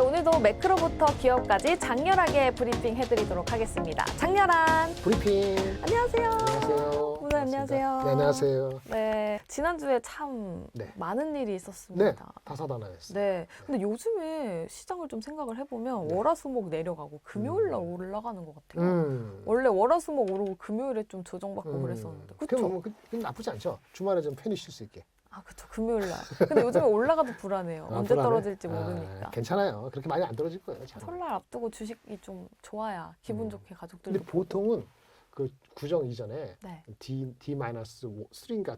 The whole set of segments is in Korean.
오늘도 매크로부터 기업까지 장렬하게 브리핑 해드리도록 하겠습니다. 장렬한 브리핑. 안녕하세요. 안녕하세요. 오늘 안녕하세요. 네, 안녕하세요. 네, 지난주에 참 네. 많은 일이 네, 있었습니다. 다사다난했어요. 네, 근데 요즘에 시장을 좀 생각을 해보면 네. 월화수목 내려가고 금요일 날 올라가는 것 같아요. 음. 원래 월화수목 오르고 금요일에 좀 조정받고 그랬었는데, 그쵸? 그럼 나쁘지 않죠. 주말에 좀 편히 쉴 수 있게. 아, 그쵸. 금요일 날. 근데 요즘에 올라가도 불안해요. 언제 불안해? 떨어질지 모르니까. 괜찮아요. 그렇게 많이 안 떨어질 거예요. 잘. 설날 앞두고 주식이 좀 좋아야 기분 좋게 가족들도 근데 보통은 그 구정 이전에 네. D-3인가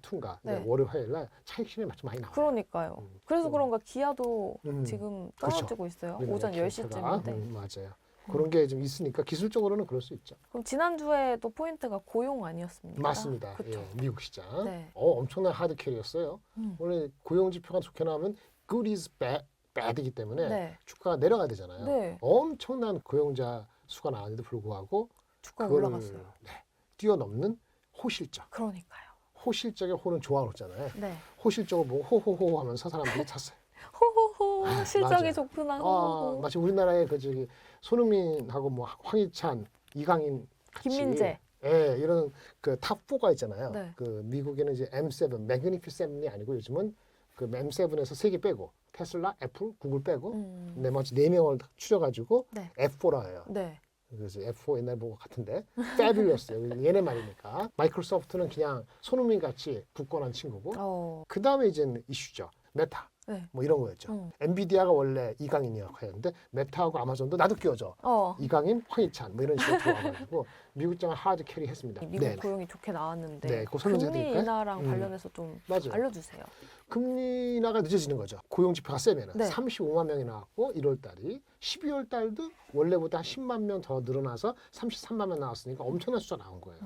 2인가 네. 월요일 화요일 날 차익 실현이 좀 많이 나와요. 그러니까요. 그래서 그런가 기아도 음. 지금 그렇죠. 떨어지고 있어요. 우리나라 오전 기업체가. 10시쯤인데. 맞아요. 그런 게 좀 있으니까 기술적으로는 그럴 수 있죠. 그럼 지난주에도 포인트가 고용 아니었습니까? 맞습니다. 그쵸. 예, 미국 시장. 네. 엄청난 하드 캐리였어요. 음. 원래 고용 지표가 좋게 나오면 good is bad이기 때문에 네. 주가가 내려가야 되잖아요. 네. 엄청난 고용자 수가 나왔는데 불구하고 주가 그걸 올라갔어요. 뛰어넘는 호실적. 그러니까요. 호실적의 호는 좋아놓잖아요. 네. 호실적을 보고 호호호 하면서 사람들이 찼어요. 호호호 아, 실적이 맞아요. 좋구나. 호호호. 마치 우리나라의 그 저기 손흥민하고 뭐 황희찬, 이강인 같이 김민재. 예, 이런 그 탑4가 있잖아요. 네. 그 미국에는 이제 M7, 매그니피센이 아니고 요즘은 그 M7에서 3개 빼고 테슬라, 애플, 구글 빼고 나머지 4명을 추려가지고 네. F4라 해요. 네. 그래서 F4 옛날 보고 같은데 패뷸러스요. 얘네 말이니까. 마이크로소프트는 그냥 손흥민 같이 굳건한 친구고. 그 다음에 이제는 이슈죠. 메타. 네. 뭐 이런 거였죠. 엔비디아가 원래 이강인이었는데 메타하고 아마존도 나도 끼워줘. 이강인, 황희찬 뭐 이런 식으로 들어와가지고 미국 장을 하드 캐리했습니다. 미국 네네. 고용이 좋게 나왔는데 네, 그거 설명해 금리 드릴까요? 인하랑 관련해서 좀 맞아요. 알려주세요. 금리 인하가 늦어지는 거죠. 고용 지표가 세면은 네. 35만 명이 나왔고 1월 달이 12월 달도 원래보다 한 10만 명 더 늘어나서 33만 명 나왔으니까 엄청난 숫자 나온 거예요.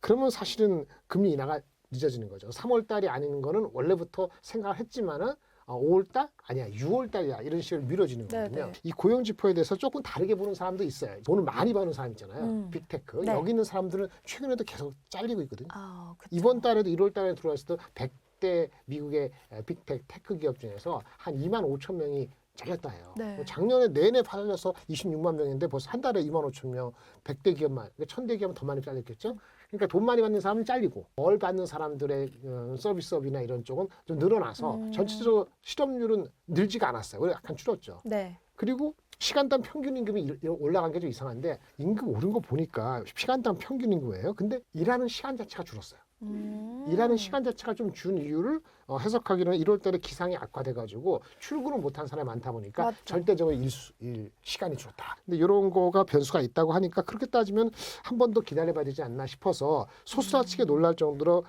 그러면 사실은 금리 인하가 늦어지는 거죠. 3월 달이 아닌 거는 원래부터 생각을 했지만은 5월 달 아니야 6월 달이야 이런 식으로 미뤄지는 거거든요. 네네. 이 고용 지표에 대해서 조금 다르게 보는 사람도 있어요. 돈을 많이 버는 사람 있잖아요. 빅테크. 네. 여기 있는 사람들은 최근에도 계속 잘리고 있거든요. 아, 그쵸. 이번 달에도 1월 달에 들어왔을 때 100대 미국의 빅테크 기업 중에서 한 2만 5천 명이 잘렸다 해요. 네. 작년에 내내 팔려서 26만 명인데 벌써 한 달에 2만 5천 명, 100대 기업만, 1000대 기업은 더 많이 잘렸겠죠? 그러니까 돈 많이 받는 사람은 잘리고 뭘 받는 사람들의 서비스업이나 이런 쪽은 좀 늘어나서 전체적으로 실업률은 늘지가 않았어요. 오히려 약간 줄었죠. 네. 그리고 시간당 평균 임금이 올라간 게 좀 이상한데 임금 오른 거 보니까 시간당 평균 임금이에요. 근데 일하는 시간 자체가 줄었어요. 일하는 시간 자체가 좀 준 이유를 해석하기는 1월 달에 기상이 악화돼가지고 출근을 못한 사람이 많다 보니까 맞죠. 절대적으로 일 시간이 줄었다. 근데 이런 거가 변수가 있다고 하니까 그렇게 따지면 한 번 더 기다려봐야 되지 않나 싶어서 소스라치게 놀랄 정도로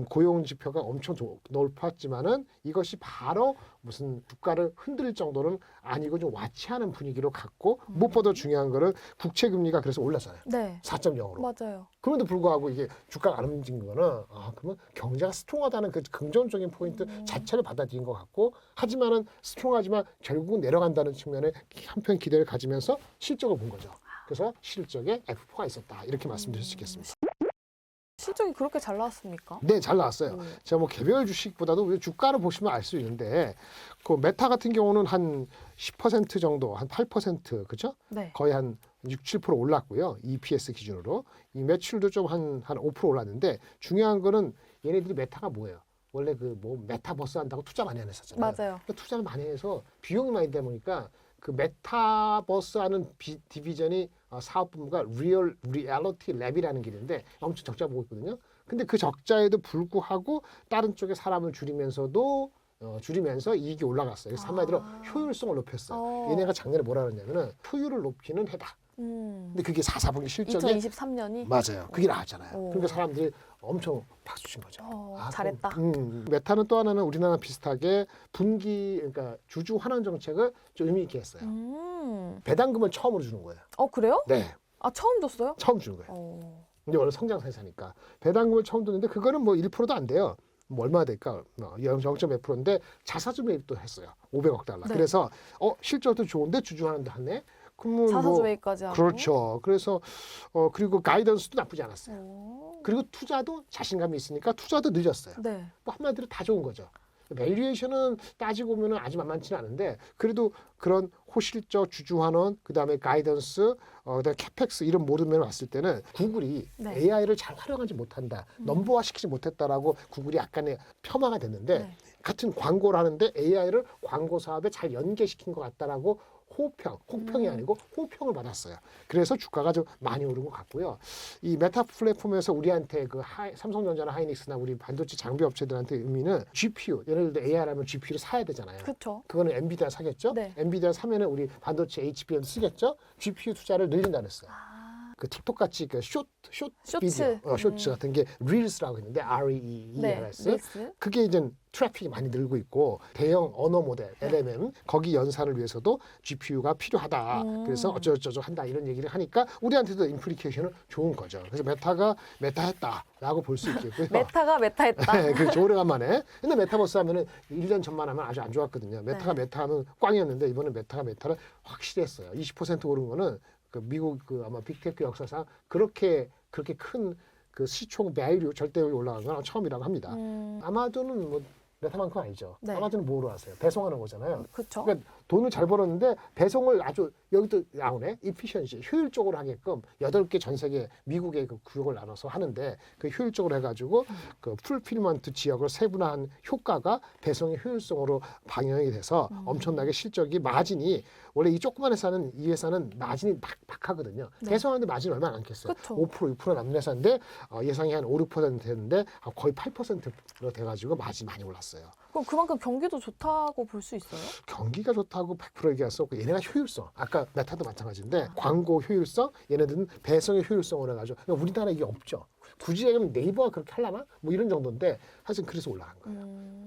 고용 지표가 엄청 높았지만은 이것이 바로 무슨 주가를 흔들 정도는 아니고 좀 와치하는 분위기로 갔고 무엇보다 중요한 거는 국채 금리가 그래서 올랐잖아요. 네. 4.0으로. 맞아요. 그럼에도 불구하고 이게 주가가 안 움직인 거는 그러면 경제가 스트롱하다는 그 긍정적인 포인트 자체를 받아들인 것 같고 하지만은 스트롱하지만 결국은 내려간다는 측면에 한편 기대를 가지면서 실적을 본 거죠. 그래서 실적에 F4가 있었다 이렇게 말씀드릴 수 있겠습니다. 실적이 그렇게 잘 나왔습니까? 네, 잘 나왔어요. 제가 뭐 개별 주식보다도 주가를 보시면 알 수 있는데 그 메타 같은 경우는 한 10% 정도, 한 8% 그죠? 네. 거의 한 6, 7% 올랐고요. EPS 기준으로. 이 매출도 좀 한 5% 올랐는데 중요한 거는 얘네들이 메타가 뭐예요? 원래 그 뭐 메타버스 한다고 투자 많이 안 했었잖아요. 맞아요. 그러니까 투자를 많이 해서 비용이 많이 되다 보니까 그 메타버스 하는 디비전이 사업 부문가 리얼리티 랩이라는 길인데 엄청 적자 보고 있거든요. 근데 그 적자에도 불구하고 다른 쪽에 사람을 줄이면서도 줄이면서 이익이 올라갔어요. 그래서 한마디로 효율성을 높였어요. 얘네가 작년에 뭐라 그러냐면은 효율을 높이는 해다. 근데 그게 4분기 실적에 2023년이 맞아요. 그게 나왔잖아요. 오. 그러니까 사람들이 엄청 박수 친 거죠. 잘했다. 메타는 또 하나는 우리나라 비슷하게 분기 그러니까 주주 환원 정책을 좀 의미 있게 했어요. 배당금을 처음으로 주는 거예요. 그래요? 네, 아, 처음 줬어요? 처음 주는 거예요. 근데 원래 성장 회사니까 배당금을 처음 줬는데 그거는 뭐 1%도 안 돼요. 뭐 얼마 될까? 0.몇%인데 자사주 매입도 했어요. 500억 달러. 네. 그래서 실적도 좋은데 주주 환원도 하네. 그러면 자사주 매입까지 하고. 그렇죠. 그래서 그리고 가이던스도 나쁘지 않았어요. 그리고 투자도 자신감이 있으니까 투자도 늦었어요. 네. 뭐 한마디로 다 좋은 거죠. 밸류에이션은 따지고 보면 아주 만만치는 않은데 그래도 그런 호실적 주주환원 그다음에 가이던스 그다음에 캐펙스 이런 모든 면을 봤을 때는 구글이 네. AI를 잘 활용하지 못한다. 넘버화 시키지 못했다라고 구글이 약간의 폄하가 됐는데 네. 같은 광고를 하는데 AI를 광고 사업에 잘 연계시킨 것 같다라고 혹평이 아니고 호평을 받았어요. 그래서 주가가 좀 많이 오른 것 같고요. 이 메타 플랫폼에서 우리한테 그 삼성전자나 하이닉스나 우리 반도체 장비 업체들한테 의미는 GPU, 예를 들어 AI라면 GPU를 사야 되잖아요. 그렇죠. 그거는 엔비디아 사겠죠? 네. 엔비디아 사면은 우리 반도체 HBM 쓰겠죠? GPU 투자를 늘린다 그랬어요. 그 틱톡 같이 그 쇼트 쇼츠. 비디오, 쇼츠 같은 게 릴스라고 있는데 REELS. 릴스. 그게 이제 트래픽이 많이 늘고 있고 대형 언어 모델 LLM 거기 연산을 위해서도 GPU가 필요하다. 그래서 어쩌고저쩌고 한다 이런 얘기를 하니까 우리한테도 임플리케이션은 좋은 거죠. 그래서 메타가 메타했다라고 볼 수 있겠고요. 메타가 메타했다. 네, 그렇죠. 오래간만에. 근데 메타버스 하면은 1년 전만 하면 아주 안 좋았거든요. 메타가 네. 메타하면 꽝이었는데 이번에 메타가 메타를 확실히 했어요. 20% 오른 거는 그 미국 그 아마 빅테크 역사상 그렇게 큰 그 시총 밸류 절대율이 올라간 건 처음이라고 합니다. 아마존은 뭐 메타만큼 아니죠. 네. 아마존은 뭐로 하세요? 배송하는 거잖아요. 그렇죠. 그러니까 돈을 잘 벌었는데 배송을 아주 여기도 나오네. 이피션시 효율적으로 하게끔 8개 전 세계 미국의 그 구역을 나눠서 하는데 그 효율적으로 해가지고 그 풀필먼트 지역을 세분화한 효과가 배송의 효율성으로 방영이 돼서 엄청나게 실적이 마진이 원래 이 조그만 회사는 이 회사는 마진이 박하거든요. 네. 배송하는데 마진 얼마 안 겠어요. 그쵸. 5% 6% 남는 회사인데 예상이 한 5, 6% 되는데 거의 8%로 돼가지고 마진 많이 올랐어요. 그럼 그만큼 경기도 좋다고 볼 수 있어요? 경기가 좋다고 100% 얘기할 수 없고 얘네가 효율성 아까 메타도 마찬가지인데 광고 효율성 얘네들은 배송의 효율성으로 해가지고 그러니까 우리나라 이게 없죠. 굳이 얘기하면 네이버가 그렇게 하려나? 뭐 이런 정도인데 사실 그래서 올라간 거예요.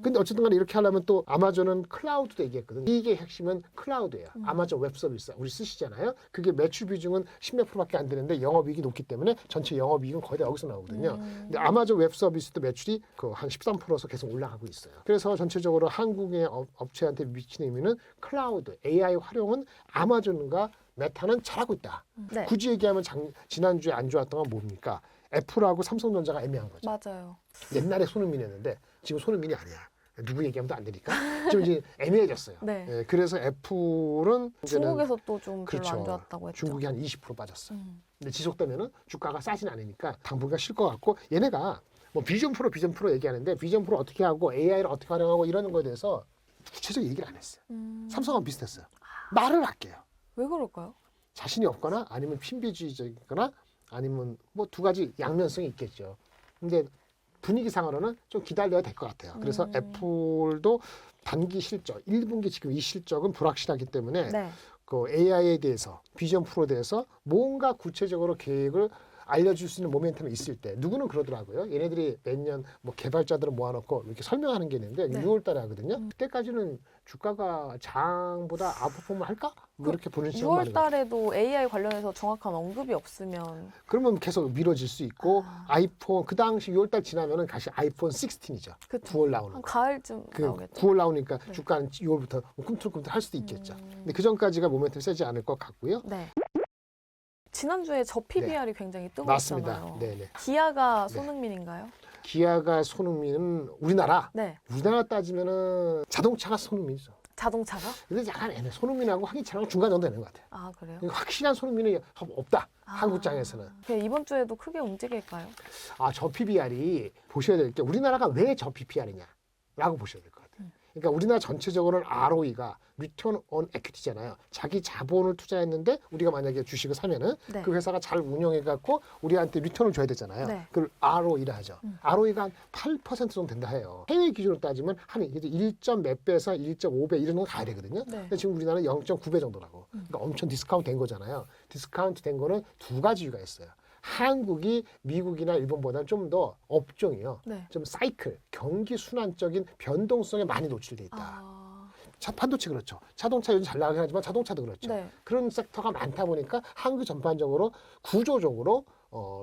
근데 어쨌든 간에 이렇게 하려면 또 아마존은 클라우드도 얘기했거든요. 이게 핵심은 클라우드예요. 아마존 웹 서비스 우리 쓰시잖아요. 그게 매출 비중은 10몇 %밖에 안 되는데 영업이익이 높기 때문에 전체 영업이익은 거의 다 여기서 나오거든요. 근데 아마존 웹 서비스도 매출이 그 한 13%서 계속 올라가고 있어요. 그래서 전체적으로 한국의 업체한테 미치는 의미는 클라우드, AI 활용은 아마존과 메타는 잘하고 있다. 네. 굳이 얘기하면 지난주에 안 좋았던 건 뭡니까? 애플하고 삼성전자가 애매한 거죠. 맞아요. 옛날에 손흥민이었는데 지금 손흥민이 아니야. 누구 얘기하면 또 안 되니까. 지금 이제 애매해졌어요. 네. 예, 그래서 애플은 이제는 중국에서 또 좀 별로 그렇죠. 안 좋았다고 했죠. 중국이 한 20% 빠졌어요. 근데 지속되면은 주가가 싸진 않으니까 당분간 쉴 것 같고 얘네가 뭐 비전 프로 얘기하는데 비전 프로 어떻게 하고 AI를 어떻게 활용하고 이러는 거에 대해서 구체적인 얘기를 안 했어요. 삼성은 비슷했어요. 말을 할게요. 왜 그럴까요? 자신이 없거나 아니면 신비주의적이거나 아니면 뭐 두 가지 양면성이 있겠죠. 근데 분위기상으로는 좀 기다려야 될 것 같아요. 그래서 애플도 단기 실적, 1분기 지금 이 실적은 불확실하기 때문에 네. 그 AI에 대해서 비전 프로에 대해서 뭔가 구체적으로 계획을 알려줄 수 있는 모멘텀이 있을 때 누구는 그러더라고요. 얘네들이 매년 뭐 개발자들을 모아놓고 이렇게 설명하는 게 있는데 네. 6월 달에 하거든요. 그때까지는 주가가 장보다 아웃퍼폼을 할까? 뭐 이렇게 보는 시간 6월 많은 것 같아요. 달에도 AI 관련해서 정확한 언급이 없으면 그러면 계속 미뤄질 수 있고 아이폰 그 당시 6월 달 지나면은 다시 아이폰 16이죠. 그쵸. 9월 나오는 한 거. 가을쯤 그 나오겠죠. 9월 나오니까 네. 주가는 6월부터 꿈틀꿈틀 할 수도 있겠죠. 근데 그 전까지가 모멘텀 세지 않을 것 같고요. 네. 지난주에 저 PBR이 굉장히 맞습니다. 뜨거웠잖아요. 네네. 기아가 네. 손흥민인가요? 기아가 손흥민은 우리나라 따지면은 자동차가 손흥민이죠. 자동차가? 근데 약간 애매. 손흥민하고 황희찬하고 중간 정도 되는 것 같아요. 아 그래요? 확실한 손흥민은 없다. 한국장에서는. 그냥 이번 주에도 크게 움직일까요? 저 PBR이 보셔야 될 게 우리나라가 왜 저 PBR이냐라고 보셔야 될 것 같아요. 그러니까 우리나라 전체적으로는 ROE가 Return on Equity잖아요. 자기 자본을 투자했는데 우리가 만약에 주식을 사면은 네. 그 회사가 잘 운영해갖고 우리한테 리턴을 줘야 되잖아요. 네. 그걸 ROE라 하죠. ROE가 한 8% 정도 된다 해요. 해외 기준으로 따지면 한 1점 몇 배에서 1.5배 이런 건 가야 되거든요. 네. 근데 지금 우리나라는 0.9배 정도라고. 그러니까 엄청 디스카운트 된 거잖아요. 디스카운트 된 거는 두 가지 이유가 있어요. 한국이 미국이나 일본보다는 좀 더 업종이요. 네. 좀 사이클, 경기 순환적인 변동성에 많이 노출돼 있다. 반도체 그렇죠. 자동차 요즘 잘 나가긴 하지만 자동차도 그렇죠. 네. 그런 섹터가 많다 보니까 한국 전반적으로 구조적으로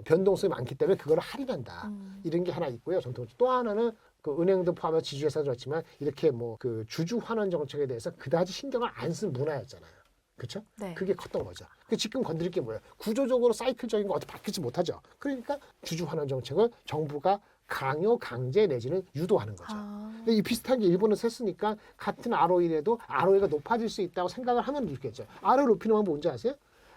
변동성이 많기 때문에 그걸 할인한다. 이런 게 하나 있고요. 전통적으로 또 하나는 그 은행도 포함해서 지주회사도 그렇지만 이렇게 뭐 그 주주 환원 정책에 대해서 그다지 신경을 안 쓴 문화였잖아요. 그렇죠? 네. 그게 컸던 거죠. 지금 건드릴 게 뭐예요? 구조적으로 사이클적인 거 어떻게 바뀌지 못하죠. 그러니까 주주 환원 정책을 정부가 강요, 강제 내지는 유도하는 거죠. 아. 근데 이 비슷한 게 일본에서 했으니까 같은 ROE라도 ROE가 높아질 수 있다고 생각을 하면 좋겠죠. ROE 높이는 방법 뭔지 아세요?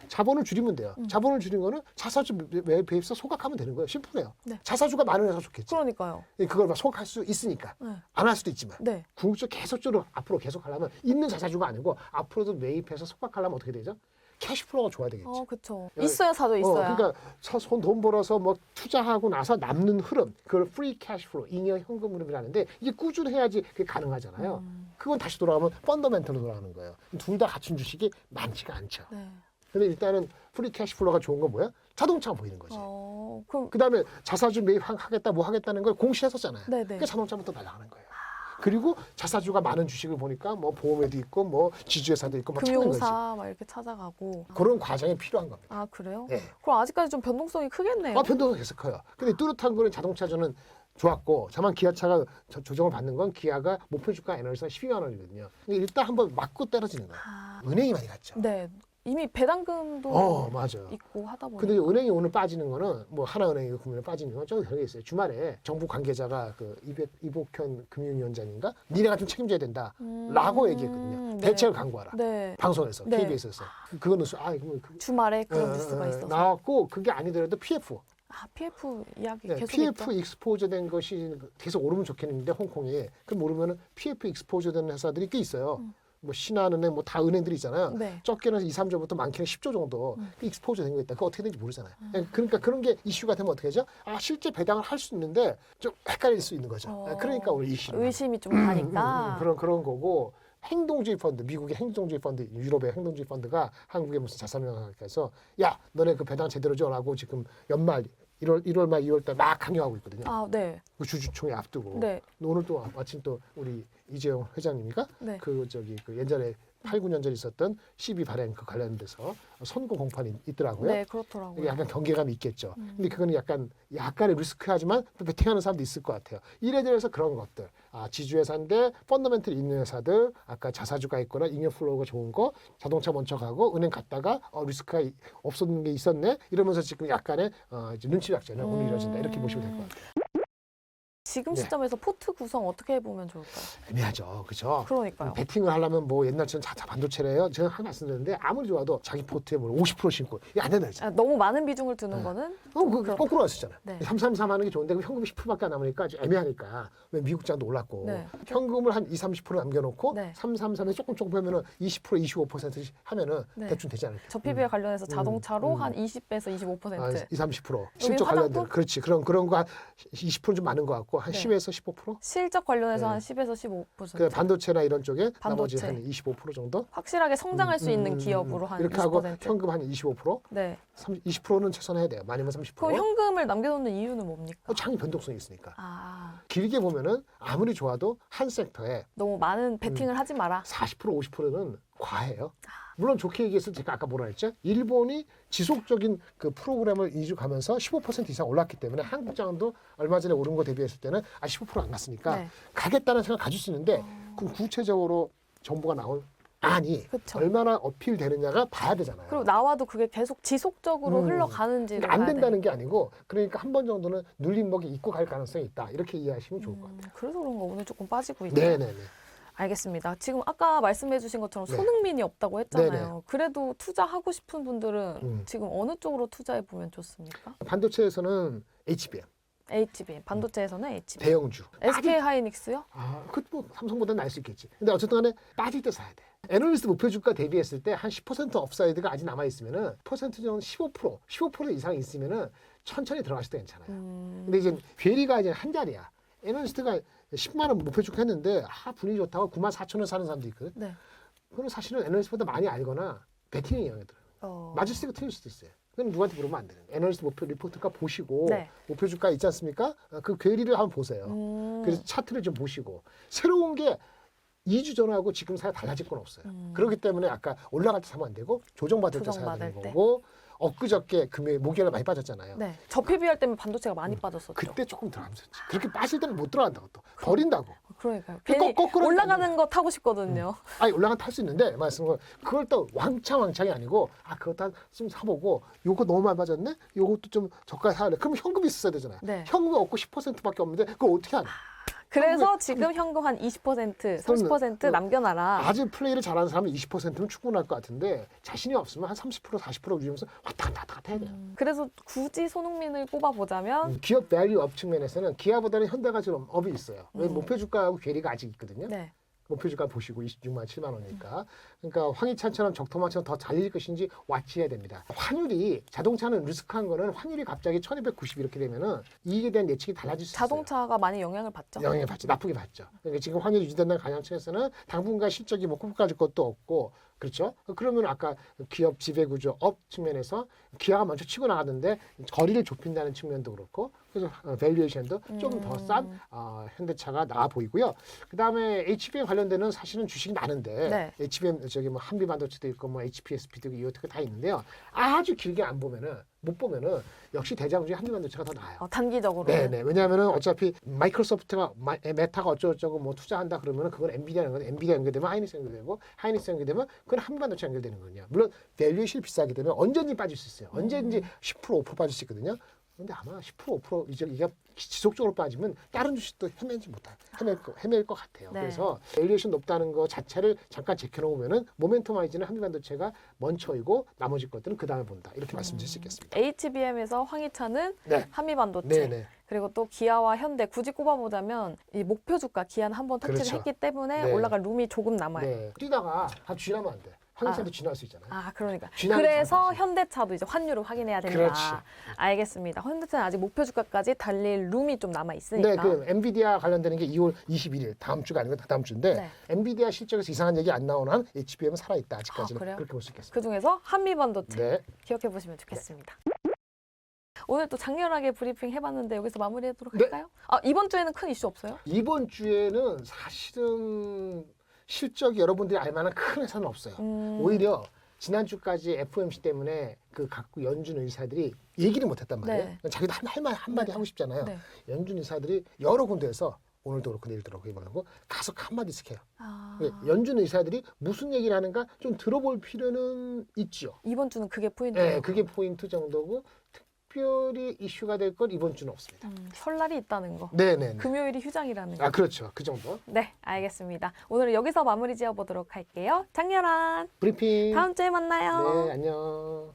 자본을 줄이면 돼요. 자본을 줄인 거는 자사주 매입해서 소각하면 되는 거예요. 심플해요. 네. 자사주가 많으면 좋겠지. 그러니까요. 그걸 막 소각할 수 있으니까. 네. 안 할 수도 있지만. 네. 궁극적으로 계속적으로 앞으로 계속 하려면 있는 자사주가 아니고 앞으로도 매입해서 소각하려면 어떻게 되죠? 캐시플로우가 좋아야 되겠지. 그렇죠. 야, 있어야 사도 있어야. 그러니까 돈 벌어서 뭐 투자하고 나서 남는 흐름, 그걸 free cash flow, 잉여 현금 흐름이라는데 이게 꾸준해야지 그게 가능하잖아요. 그건 다시 돌아가면 펀더멘털로 돌아가는 거예요. 둘 다 갖춘 주식이 많지가 않죠. 네. 근데 일단은 프리 캐시 플로우가 좋은 건 뭐야? 자동차가 보이는 거지. 그럼 그다음에 자사주 매입하겠다 뭐 하겠다는 걸 공시했었잖아요. 네네. 그러니까 자동차부터 날아가는 거예요. 그리고 자사주가 많은 주식을 보니까 뭐 보험에도 있고 뭐 지주회사도 있고 막 찾는 거지. 금융사 막 이렇게 찾아가고. 그런 과정이 필요한 겁니다. 아 그래요? 네. 그럼 아직까지 좀 변동성이 크겠네요. 변동은 계속 커요. 근데 뚜렷한 거는 자동차주는 좋았고, 다만 기아차가 조정을 받는 건 기아가 목표 주가 에너지가 12만 원이거든요. 근데 일단 한번 맞고 떨어지는 거예요. 은행이 많이 갔죠. 네. 이미 배당금도 맞아요. 있고 하다 보니까. 근데 은행이 오늘 빠지는 거는 뭐 하나은행이 금융에 빠지는 건 좀 별게 있어요. 주말에 정부 관계자가 그 이복현 금융위원장인가 니네가 좀 책임져야 된다라고 얘기했거든요. 네. 대책을 강구하라. 네. 방송에서 네. KBS에서 그거는 주말에 그런 뉴스가 있어서. 나왔고 그게 아니더라도 PF. PF 이야기 네, 계속 PF 있죠. 익스포저 된 것이 계속 오르면 좋겠는데 홍콩이 그럼 모르면은 PF 익스포저 된 회사들이 꽤 있어요. 뭐 신한은행 뭐 다 은행들이 있잖아요. 네. 적게는 2, 3조부터 많게는 10조 정도 그 익스포저 된 거 있다. 그거 어떻게 되는지 모르잖아요. 그러니까 그런 게 이슈가 되면 어떻게 하죠? 실제 배당을 할 수 있는데 좀 헷갈릴 수 있는 거죠. 그러니까 오늘 이슈. 의심이 좀 가니까. 그런 거고 행동주의 펀드, 미국의 행동주의 펀드, 유럽의 행동주의 펀드가 한국의 무슨 자산운용학회에서 야, 너네 그 배당 제대로 줘라고 지금 연말 1월 말 2월 달 막 강요하고 있거든요. 네. 그 주주총회 앞두고. 네. 오늘 또 마침 또 우리 이재용 회장님이가 네. 그 옛날에 8, 9년 전에 있었던 CB 발행 그 관련돼서 선고 공판이 있더라고요. 네, 그렇더라고요. 이게 약간 경계감이 있겠죠. 근데 그거는 약간의 리스크하지만 또 베팅하는 사람도 있을 것 같아요. 이래 들어서 그런 것들. 지주회사인데 펀더멘털이 있는 회사들, 아까 자사주가 있거나 잉여 플로우가 좋은 거, 자동차 먼저 가고 은행 갔다가 리스크가 없었는 게 있었네. 이러면서 지금 약간의 이제 눈치 작전은 오늘 이루어진다. 이렇게 보시면 될 것 같아요. 지금 네. 시점에서 포트 구성 어떻게 해보면 좋을까요? 애매하죠. 그렇죠? 그러니까요. 베팅을 하려면 뭐 옛날처럼 자차 반도체래요. 제가 한 말씀드렸는데 아무리 좋아도 자기 포트에 뭐 50% 신고 이게 안 된다 했잖아요. 너무 많은 비중을 두는 네. 거는 그 거꾸로 왔었잖아요. 네. 333 하는 게 좋은데 그 현금이 10%밖에 안 남으니까 좀 애매하니까 왜 미국 장도 올랐고 네. 현금을 한 30% 남겨놓고 네. 333에 조금 하면은 20% 25% 하면은 네. 대충 되지 않을까? 저PB에 관련해서 자동차로 한 20배에서 25%. 30% 실적 관련된 화장품? 그렇지 그런 거 한 20%좀 많은 것 같고 한 네. 10에서 15%? 실적 관련해서 네. 한 10에서 15%. 그 반도체나 이런 쪽에 나머지 반도체. 한 25% 정도? 확실하게 성장할 수 있는 기업으로 한 이렇게 20%. 하고 현금 한 25%? 네. 20%는 최소한 해야 돼요. 많으면 30%. 그럼 현금을 남겨놓는 이유는 뭡니까? 장이 변동성이 있으니까. 길게 보면은 아무리 좋아도 한 섹터에 너무 많은 베팅을 하지 마라. 40% 50%는 과해요. 물론 좋게 얘기했을 때 제가 아까 뭐라 했죠? 일본이 지속적인 그 프로그램을 이주가면서 15% 이상 올랐기 때문에 한국 장도 얼마 전에 오른 거 대비했을 때는 15%안 갔으니까 네. 가겠다는 생각 가질 수 있는데 그럼 구체적으로 정보가 나온 그쵸. 얼마나 어필되느냐가 봐야 되잖아요. 그리고 나와도 그게 계속 지속적으로 흘러가는지를 안 봐야 된다는 게 아니고 그러니까 한 번 정도는 눌림목이 있고 갈 가능성이 있다. 이렇게 이해하시면 좋을 것 같아요. 그래서 그런가 오늘 조금 빠지고 있네요. 네네네. 알겠습니다. 지금 아까 말씀해 주신 것처럼 네. 손흥민이 없다고 했잖아요. 네네. 그래도 투자하고 싶은 분들은 지금 어느 쪽으로 투자해 보면 좋습니까? 반도체에서는 HBM, HBM, 반도체에서는 HBM. 대형주. SK 하이닉스요? 그뭐 삼성보다는 나을 수 있겠지. 근데 어쨌든 간에 빠질 때 사야 돼. 애널리스트 목표 주가 대비했을 때 한 10% 업사이드가 아직 남아 있으면은 퍼센트 정도 15% 이상 있으면은 천천히 들어가실 때 괜찮아요. 근데 이제 괴리가 이제 한 자리야. 애널리스트가 10만 원 목표 주가 했는데 분위기 좋다고 94,000원 사는 사람도 있거든. 네. 그거는 사실은 애널리스트보다 많이 알거나 베팅에 영향이 들어요. 맞을 수도 있고 틀릴 수도 있어요. 그건 누구한테 물으면 안 되는 거예요. 애널리스트 목표 리포트가 보시고 네. 목표 주가 있지 않습니까? 그 괴리를 한번 보세요. 그래서 차트를 좀 보시고 새로운 게 2주 전하고 지금 사야 달라질 건 없어요. 그렇기 때문에 아까 올라갈 때 사면 안 되고 조정받을 때 사야 되는 거고 엊그저께 금요일 목요일에 많이 빠졌잖아요. 네. 저 PB 할 때면 반도체가 많이 빠졌었죠. 그때 조금 들어가면 좋지. 그렇게 빠질 때는 못 들어간다고 또 버린다고. 그러니까요. 괜히 거꾸로 올라가는 거 타고 싶거든요. 아니 올라가 탈 수 있는데 말씀은 그걸 또 왕창이 아니고 그거 다 좀 사보고 요거 너무 많이 빠졌네? 요것도 좀 저가 사야 돼. 그럼 현금이 있어야 되잖아요. 네. 현금이 없고 10%밖에 없는데 그걸 어떻게 하냐? 그래서 지금 현금 한 20%, 30% 남겨놔라. 아주 플레이를 잘하는 사람은 20%면 충분할 것 같은데 자신이 없으면 한 30%, 40% 유지하면서 왔다 갔다 해야 돼요. 그래서 굳이 손흥민을 꼽아보자면 기업 밸류 업 측면에서는 기아보다는 현대가 좀 업이 있어요. 왜 목표 주가하고 괴리가 아직 있거든요. 네. 목표 주가 보시고 26만 7만 원이니까. 그러니까 황희찬처럼 적토마처럼 더 잘릴 것인지 와치해야 됩니다. 환율이 자동차는 리스크한 거는 환율이 갑자기 1290 이렇게 되면은 이익에 대한 예측이 달라질 수 있어요. 자동차가 많이 영향을 받죠. 영향을 받죠. 나쁘게 받죠. 그러니까 지금 환율이 유지된다는 가정층에서는 당분간 실적이 뭐 꿈까질 것도 없고 그렇죠. 그러면 아까 기업 지배구조 업 측면에서 기아가 먼저 치고 나가는데 거리를 좁힌다는 측면도 그렇고 그래서 밸류에이션도 좀 더 싼 현대차가 나아 보이고요. 그다음에 HBM 관련되는 사실은 주식이 많은데 네. HBM 저기 뭐 한비반도체도 있고 뭐 HPSP도 있고 이것도 다 있는데요. 아주 길게 안 보면은 못 보면은 역시 대장 중에 한비반도체가 더 나아요. 단기적으로. 네네. 왜냐하면은 어차피 마이크로소프트가 메타가 어쩌고저쩌고 뭐 투자한다 그러면은 그건 엔비디아는 건데 엔비디아 연결되면 하이닉스 연결되고 하이닉스 연결되면 그건 한반도체 연결되는 거거든요. 물론 밸류에이션이 비싸게 되면 언제든지 빠질 수 있어요. 언제든지 10% 5% 빠질 수 있거든요. 그런데 아마 10% 5% 이게 지속적으로 빠지면 다른 주식도 헤맬 것 같아요. 네. 그래서 밸류에이션 높다는 거 자체를 잠깐 제껴놓으면은 모멘텀와이즈는 한미반도체가 먼저이고 나머지 것들은 그 다음에 본다. 이렇게 말씀드릴 수 있겠습니다. HBM에서 황희찬은 네. 한미반도체. 네네. 그리고 또 기아와 현대 굳이 꼽아보자면 이 목표 주가 기아는 한번 터치를 그렇죠. 했기 때문에 네. 올라갈 룸이 조금 남아요. 네. 뛰다가 다 쥐나면 안 돼. 황희찬도 쥐날 수 있잖아요. 그러니까. 쥐나는 그래서 장사지. 현대차도 이제 환율을 확인해야 된다. 그렇지. 알겠습니다. 현대차는 아직 목표 주가까지 달릴 룸이 좀 남아 네, 있으니까. 그 엔비디아 관련되는 게 2월 21일 다음 주가 아니고 다음 주인데 네. 엔비디아 실적에서 이상한 얘기 안 나오는 한 HBM은 살아있다 아직까지는 그래요? 그렇게 볼 수 있겠습니다. 그 중에서 한미반도체 네. 기억해 보시면 좋겠습니다. 오늘 또 장렬하게 브리핑 해봤는데 여기서 마무리하도록 네. 할까요? 이번 주에는 큰 이슈 없어요? 이번 주에는 사실은 실적이 여러분들이 알 만한 큰 회사는 없어요. 오히려 지난주까지 FOMC 때문에 그 각국 연준 의사들이 얘기를 못했단 말이에요. 네. 자기도 한마디 네. 하고 싶잖아요. 네. 연준 의사들이 여러 군데에서 오늘도 그렇고 내일도 그렇고 이번하고 가서 한마디씩 해요. 연준 의사들이 무슨 얘기를 하는가 좀 들어볼 필요는 있죠. 이번 주는 그게 포인트예요. 네, 그게 포인트 정도고 특별히 이슈가 될 건 이번 주는 없습니다. 설날이 있다는 거. 네네. 금요일이 휴장이라는 거. 그렇죠. 그 정도. 네, 알겠습니다. 오늘은 여기서 마무리 지어보도록 할게요. 장렬한 브리핑. 다음 주에 만나요. 네, 안녕.